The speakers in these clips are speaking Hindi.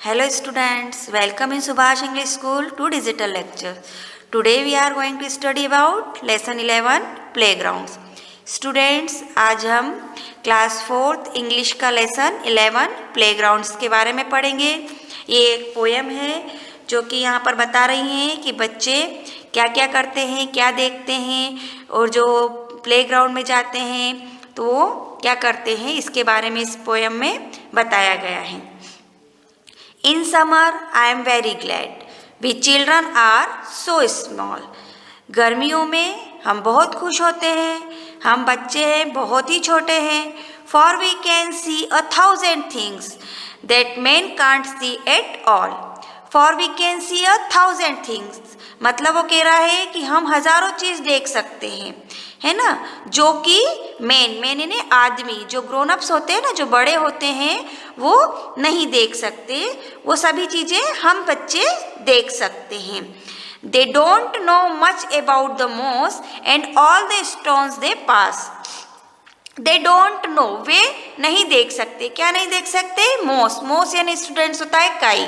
Hello students, welcome in Subhash English School to digital lecture. Today we are going to study about lesson 11 playgrounds. Students, आज हम क्लास 4th इंग्लिश का लेसन 11 प्लेग्राउंड्स के बारे में पढ़ेंगे। ये एक पोएम है जो कि यहाँ पर बता रही हैं कि बच्चे क्या क्या करते हैं, क्या देखते हैं और जो प्लेग्राउंड में जाते हैं तो वो क्या करते हैं, इसके बारे में इस पोएम में बताया गया है। In summer, I am very glad. We children are so small. गर्मियों में हम बहुत खुश होते हैं, हम बच्चे हैं, बहुत ही छोटे हैं। For we can see 1,000 things that men can't see at all. For we can see 1,000 things. मतलब वो कह रहा है कि हम हजारों चीज़ देख सकते हैं, है ना, जो कि मैंने ने आदमी जो ग्रोन अप्स होते हैं ना, जो बड़े होते हैं वो नहीं देख सकते। वो सभी चीज़ें हम बच्चे देख सकते हैं। They don't know much about the moss and all the stones they pass. They don't know, वे नहीं देख सकते। क्या नहीं देख सकते? मोस यानी स्टूडेंट्स होता है काई।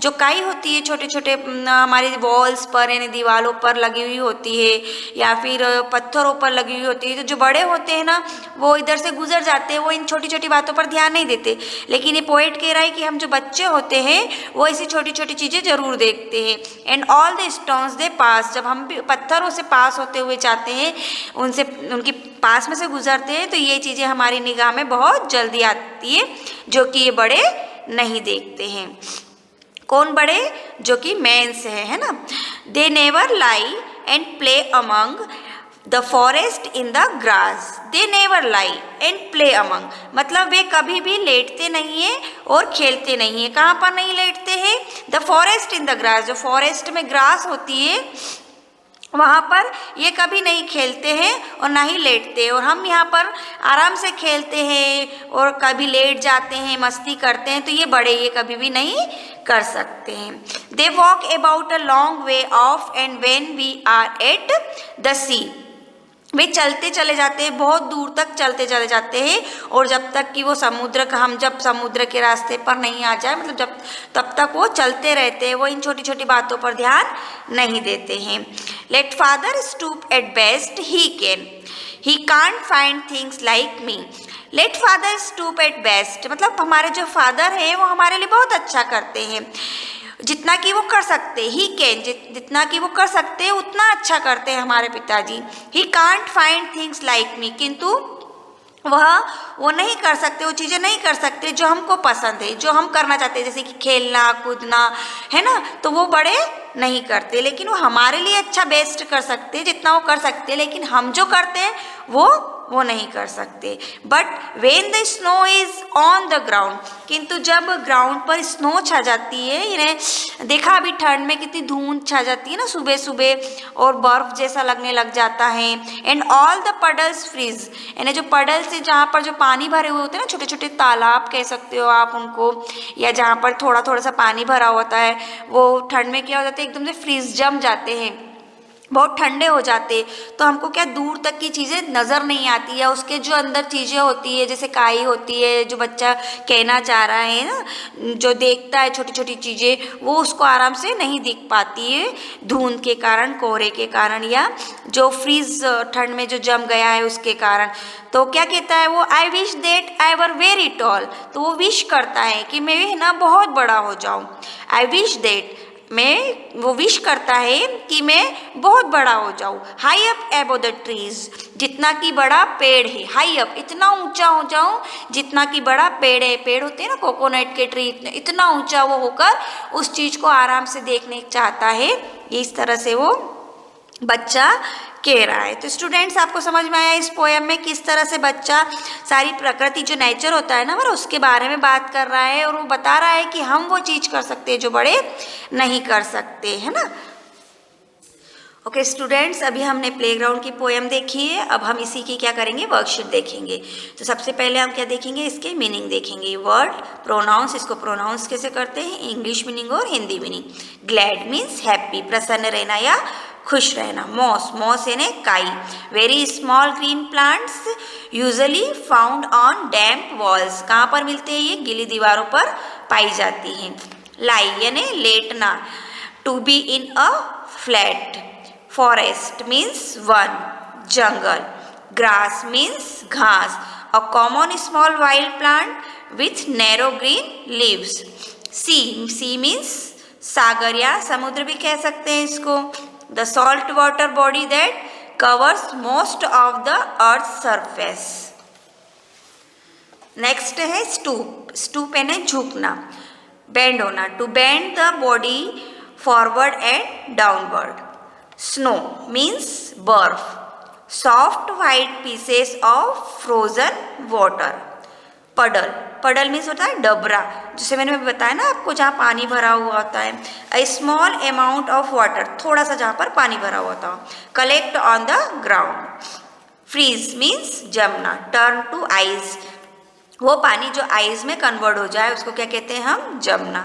जो काई होती है छोटे छोटे हमारे वॉल्स पर यानी दीवारों पर लगी हुई होती है या फिर पत्थरों पर लगी हुई होती है। तो जो बड़े होते हैं ना वो इधर से गुजर जाते हैं, वो इन छोटी छोटी बातों पर ध्यान नहीं देते। लेकिन ये पोएट कह रहा है कि हम जो बच्चे होते हैं वो ऐसी छोटी छोटी चीज़ें ज़रूर देखते हैं। And all the stones they pass, जब हम भी पत्थरों से पास होते हुए जाते हैं, उनसे उनके पास में से गुजरते हैं, तो ये चीज़ें हमारी निगाह में बहुत जल्दी आती है जो कि ये बड़े नहीं देखते हैं। कौन बड़े? जो कि मेंस है ना। They never lie and play among the forest in the grass. They never lie and play among मतलब वे कभी भी लेटते नहीं हैं और खेलते नहीं हैं। कहाँ पर नहीं लेटते हैं? The forest in the grass, जो फॉरेस्ट में ग्रास होती है वहाँ पर ये कभी नहीं खेलते हैं और ना ही लेटते। और हम यहाँ पर आराम से खेलते हैं और कभी लेट जाते हैं, मस्ती करते हैं, तो ये बड़े ये कभी भी नहीं कर सकते हैं। They walk about a long way off and when we are at the sea. वे चलते चले जाते हैं, बहुत दूर तक चलते चले जाते हैं, और जब तक कि वो समुद्र का हम जब समुद्र के रास्ते पर नहीं आ जाए, मतलब जब तब तक वो चलते रहते हैं। वो इन छोटी छोटी बातों पर ध्यान नहीं देते हैं। Let father stoop at best he can't find things like me. Let father stoop at best मतलब हमारे जो फादर हैं वो हमारे लिए बहुत अच्छा करते हैं, जितना कि वो कर सकते। ही कैन जितना कि वो कर सकते हैं उतना अच्छा करते हैं हमारे पिताजी। ही कांट फाइंड थिंग्स लाइक मी किंतु वो नहीं कर सकते, वो चीज़ें नहीं कर सकते जो हमको पसंद है, जो हम करना चाहते हैं, जैसे कि खेलना कूदना, है ना, तो वो बड़े नहीं करते। लेकिन वो हमारे लिए अच्छा बेस्ट कर सकते हैं जितना वो कर सकते हैं, लेकिन हम जो करते हैं वो नहीं कर सकते। But when the snow is on the ground किंतु जब ग्राउंड पर स्नो छा जाती है, इन्हें देखा अभी ठंड में कितनी धुंध छा जाती है ना सुबह सुबह, और बर्फ जैसा लगने लग जाता है। And all the puddles freeze यानी जो पडल्स है जहाँ पर जो पानी भरे हुए होते हैं ना, छोटे छोटे तालाब कह सकते हो आप उनको, या जहाँ पर थोड़ा थोड़ा सा पानी भरा होता है, वो ठंड में क्या हो जाता है एकदम से फ्रीज जम जाते हैं, बहुत ठंडे हो जाते। तो हमको क्या दूर तक की चीज़ें नज़र नहीं आती है, उसके जो अंदर चीज़ें होती है जैसे काई होती है, जो बच्चा कहना चाह रहा है ना, जो देखता है छोटी छोटी चीज़ें, वो उसको आराम से नहीं दिख पाती है धुंध के कारण, कोहरे के कारण, या जो फ्रीज ठंड में जो जम गया है उसके कारण। तो क्या कहता है वो? I wish that I were very tall. तो वो विश करता है कि मैं ना बहुत बड़ा हो जाऊँ। आई विश दैट वो विश करता है कि मैं बहुत बड़ा हो जाऊँ। हाई अप एबो द ट्रीज जितना कि बड़ा पेड़ है। हाई अप इतना ऊंचा हो जाऊँ जितना कि बड़ा पेड़ है। पेड़ होते हैं ना कोकोनट के ट्री, इतना ऊंचा वो होकर उस चीज़ को आराम से देखने चाहता है। इस तरह से वो बच्चा कह रहा है। तो स्टूडेंट्स आपको समझ में आया इस पोएम में किस तरह से बच्चा सारी प्रकृति जो नेचर होता है ना वो उसके बारे में बात कर रहा है, और वो बता रहा है कि हम वो चीज़ कर सकते हैं जो बड़े नहीं कर सकते, है ना। ओके स्टूडेंट्स, अभी हमने प्लेग्राउंड की पोएम देखी है। अब हम इसी की क्या करेंगे? वर्कशीट देखेंगे। तो सबसे पहले हम क्या देखेंगे? इसके मीनिंग देखेंगे। वर्ड, प्रोनाउंस, इसको प्रोनाउंस कैसे करते हैं, इंग्लिश मीनिंग और Hindi meaning. Glad means happy, प्रसन्न रहना या खुश रहना। मॉस यानी काई। Very small green plants usually found on damp walls, कहाँ पर मिलते हैं? ये गीली दीवारों पर पाई जाती हैं। लाई यानी लेटना, to be in a flat, forest means वन, जंगल, ग्रास मीन्स घास, a common small wild plant with narrow green leaves, sea means सागर या समुद्र भी कह सकते हैं इसको, the salt water body that covers most of the earth surface. Next है स्टूप, स्टूप यानी झुकना, बेंड होना, to bend the body forward and downward, snow means बर्फ, soft white pieces of frozen water, पडल, पडल मीन्स होता है डबरा, जिसे मैंने बताया ना आपको जहाँ पानी भरा हुआ होता है, a small amount of water, थोड़ा सा जहाँ पर पानी भरा हुआ होता है, collect on the ground, freeze means जमना, टर्न टू आइस, वो पानी जो आइस में कन्वर्ट हो जाए उसको क्या कहते हैं हम, जमना,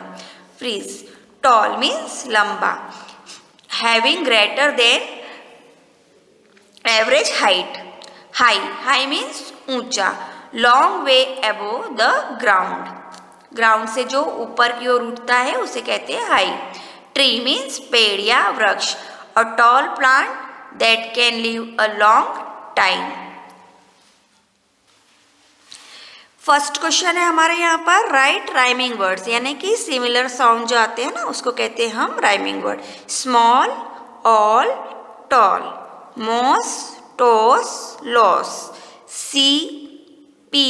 फ्रीज, टॉल मीन्स लंबा, having greater than average height, high, high means ऊंचा, long way above the ground, ground से जो ऊपर की ओर उठता है उसे कहते हैं हाई, ट्री मीन्स पेड़ या वृक्ष, a tall plant that can live a long time. First question है हमारे यहाँ पर, राइट राइमिंग वर्ड्स, यानी कि सिमिलर साउंड जो आते हैं ना उसको कहते हैं हम rhyming word, small, all, tall, moss, toss, loss, see, pea,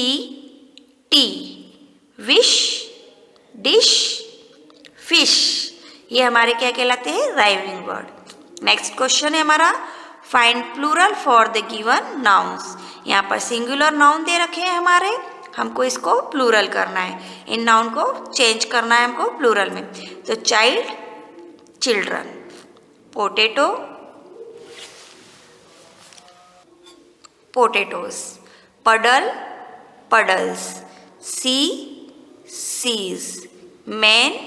tea, wish, dish, fish, ये हमारे क्या कहलाते हैं, राइमिंग वर्ड। नेक्स्ट क्वेश्चन है हमारा, find plural for the given nouns, यहाँ पर सिंगुलर नाउन दे रखे हैं हमारे, हमको इसको प्लूरल करना है, इन नाउन को चेंज करना है हमको प्लूरल में, तो चाइल्ड, चिल्ड्रन, पोटैटो, पोटैटोज, पडल, puddles, sea, seas, man,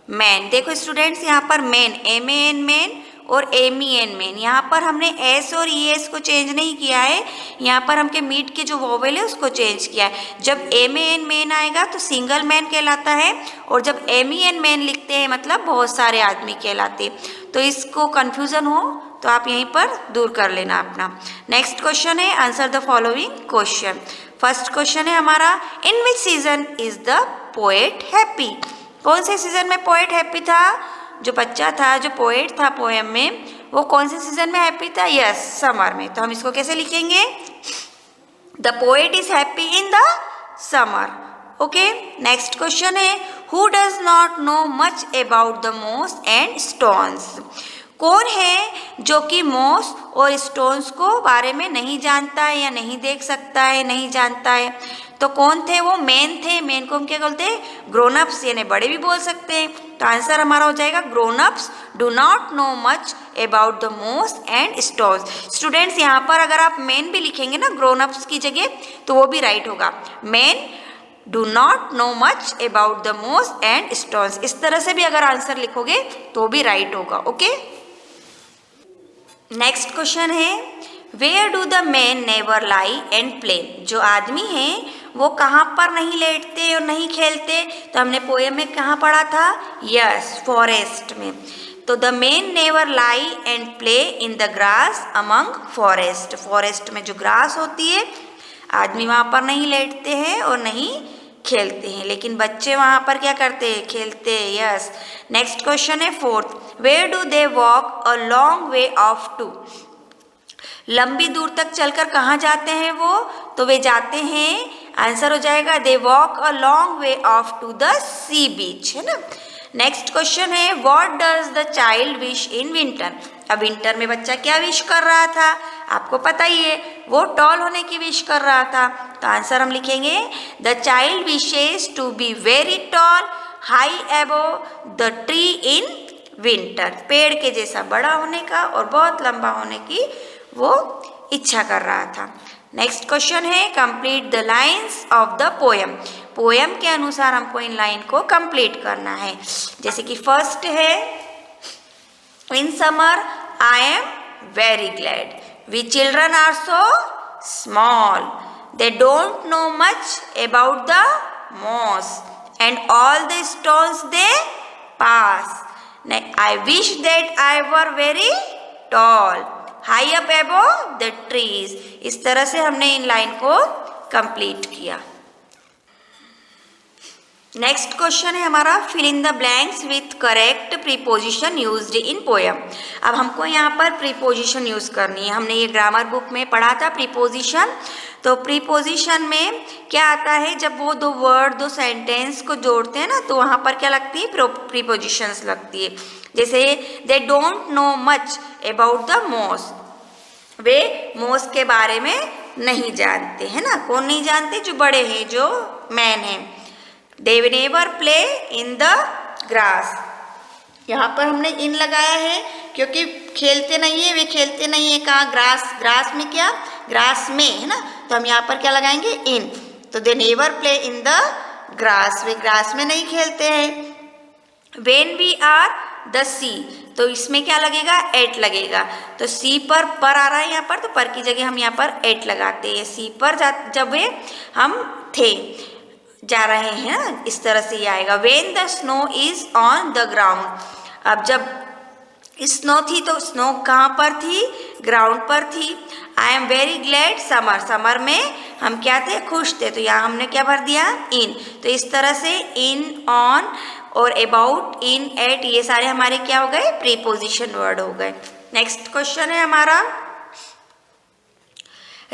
man, देखो स्टूडेंट्स यहाँ पर मैन, M-A-N मैन और M-E-N मैन, यहाँ पर हमने S और ES को चेंज नहीं किया है, यहाँ पर हमके मीट के जो वोवेल है उसको चेंज किया है। जब M-A-N मैन आएगा तो सिंगल मैन कहलाता है, और जब M-E-N मैन लिखते हैं मतलब बहुत सारे आदमी कहलाते हैं। तो इसको कन्फ्यूज़न हो तो आप यहीं पर दूर कर लेना अपना। नेक्स्ट क्वेश्चन है, answer the following question. First question है हमारा, in which season is the poet happy, कौन से सीजन में पोएट हैप्पी था, जो बच्चा था जो पोएट था पोएम में वो कौन से सीजन में हैप्पी था, यस समर में। तो हम इसको कैसे लिखेंगे, the poet is happy in the summer. Okay, next question है, who does not know much about the moss and stones, कौन है जो कि मोस और स्टोन्स को बारे में नहीं जानता है या नहीं देख सकता है, नहीं जानता है। तो कौन थे वो, मैन थे, मैन को हम क्या बोलते हैं, ग्रोन अप्स, यानी बड़े भी बोल सकते हैं। तो आंसर हमारा हो जाएगा grown ups do not know much about the moss and stones. Students यहाँ पर अगर आप मैन भी लिखेंगे ना ग्रोन अप्स की जगह तो वो भी राइट होगा, man do not know much about the moss and stones, इस तरह से भी अगर आंसर लिखोगे तो भी राइट होगा। ओके, नेक्स्ट क्वेश्चन है, where do the man never lie and play, जो आदमी हैं वो कहाँ पर नहीं लेटते और नहीं खेलते। तो हमने पोएम में कहाँ पढ़ा था, यस फॉरेस्ट में। तो the man never lie and play in the grass among forest, forest में जो ग्रास होती है आदमी वहाँ पर नहीं लेटते हैं और नहीं खेलते हैं, लेकिन बच्चे वहाँ पर क्या करते हैं, खेलते हैं। यस, नेक्स्ट क्वेश्चन है fourth, where do they walk a long way off to, लंबी दूर तक चलकर कहाँ जाते हैं वो, तो वे जाते हैं, आंसर हो जाएगा they walk a long way off to the sea beach, है ना। नेक्स्ट क्वेश्चन है, what does the child wish in winter, अब विंटर में बच्चा क्या विश कर रहा था, आपको पता ही है, वो टॉल होने की विश कर रहा था। तो आंसर हम लिखेंगे the child wishes to be very tall high above the tree in winter, पेड़ के जैसा बड़ा होने का और बहुत लंबा होने की वो इच्छा कर रहा था। नेक्स्ट क्वेश्चन है, complete the lines of the poem, poem के अनुसार हमको इन लाइन को कंप्लीट करना है। जैसे कि फर्स्ट है, in summer I am very glad, we children are so small, they don't know much about the moss and all the stones they pass. I wish that I were very tall, high up above the trees। इस तरह से हमने इन लाइन को कंप्लीट किया। नेक्स्ट क्वेश्चन है हमारा, fill in the blanks with correct preposition used in poem. अब हमको यहाँ पर प्रीपोजिशन यूज करनी है। हमने ये ग्रामर बुक में पढ़ा था प्रीपोजिशन। तो प्रीपोजिशन में क्या आता है, जब वो दो वर्ड दो सेंटेंस को जोड़ते हैं ना, तो वहाँ पर क्या लगती है, प्रीपोजिशंस लगती है। जैसे दे don't know much about the मोस, वे मोस के बारे में नहीं जानते, है ना। कौन नहीं जानते, जो बड़े हैं, जो मैन हैं। They never play in the grass, यहाँ पर हमने इन लगाया है क्योंकि खेलते नहीं है, वे खेलते नहीं है। कहाँ, ग्रास, ग्रास में क्या, ग्रास में, है ना। तो हम यहाँ पर क्या लगाएंगे, इन। तो they never play in the grass, way grass में नहीं खेलते हैं। वेन वी आर द सी, तो इसमें क्या लगेगा, एट लगेगा। तो सी पर आ रहा है यहाँ पर, तो पर की जगह हम यहाँ पर एट लगाते हैं। सी पर जब वे हम थे, जा रहे हैं ना, इस तरह से ये आएगा। When the snow is on the ground, अब जब स्नो थी तो स्नो कहाँ पर थी, ग्राउंड पर थी। आई am very glad summer, summer में हम क्या थे, खुश थे। तो यहाँ हमने क्या भर दिया, इन। तो इस तरह से इन, ऑन और अबाउट, इन, एट, ये सारे हमारे क्या हो गए, प्रीपोजिशन वर्ड हो गए। नेक्स्ट क्वेश्चन है हमारा,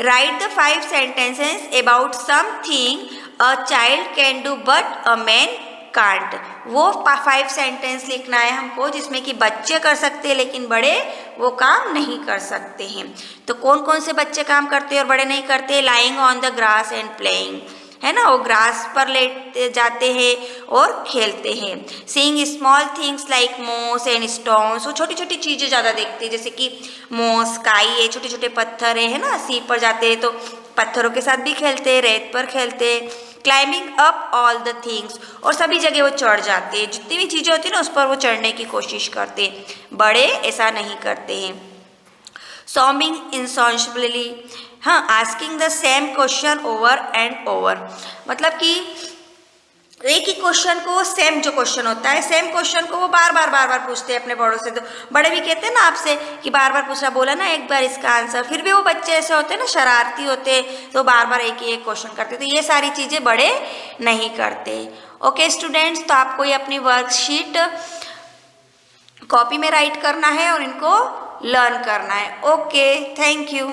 right the 5 sentences about something a child can do but a man can't। वो 5 सेंटेंस लिखना है हमको जिसमें कि बच्चे कर सकते हैं लेकिन बड़े वो काम नहीं कर सकते हैं। तो कौन कौन से बच्चे काम करते हैं और बड़े नहीं करते, lying on the grass and playing, है ना, वो ग्रास पर लेटे जाते हैं और खेलते हैं। सीइंग स्मॉल थिंग्स लाइक मोस एंड स्टोन्स, वो छोटी छोटी चीज़ें ज़्यादा देखते हैं, जैसे कि मोस, काई है, छोटे छोटे पत्थर है ना, सी पर जाते हैं तो पत्थरों के साथ भी खेलते हैं, रेत पर खेलते हैं। Climbing up all the things, और सभी जगह वो चढ़ जाते हैं, जितनी भी चीज़ें होती हैं ना उस पर वो चढ़ने की कोशिश करते हैं। बड़े ऐसा नहीं करते हैं। सॉम्बिंग इंसॉन्सिबली, हाँ, asking the same question over and over, मतलब कि एक ही क्वेश्चन को, सेम जो क्वेश्चन होता है, सेम क्वेश्चन को वो बार बार पूछते हैं अपने बड़ों से। तो बड़े भी कहते हैं ना आपसे कि बार बार पूछना, बोला ना एक बार इसका आंसर, फिर भी वो बच्चे ऐसे होते हैं ना, शरारती होते हैं, तो बार बार एक ही एक क्वेश्चन करते। तो ये सारी चीज़ें बड़े नहीं करते। ओके स्टूडेंट्स, तो आपको ये अपनी वर्कशीट कॉपी में राइट करना है और इनको लर्न करना है। Okay, thank you.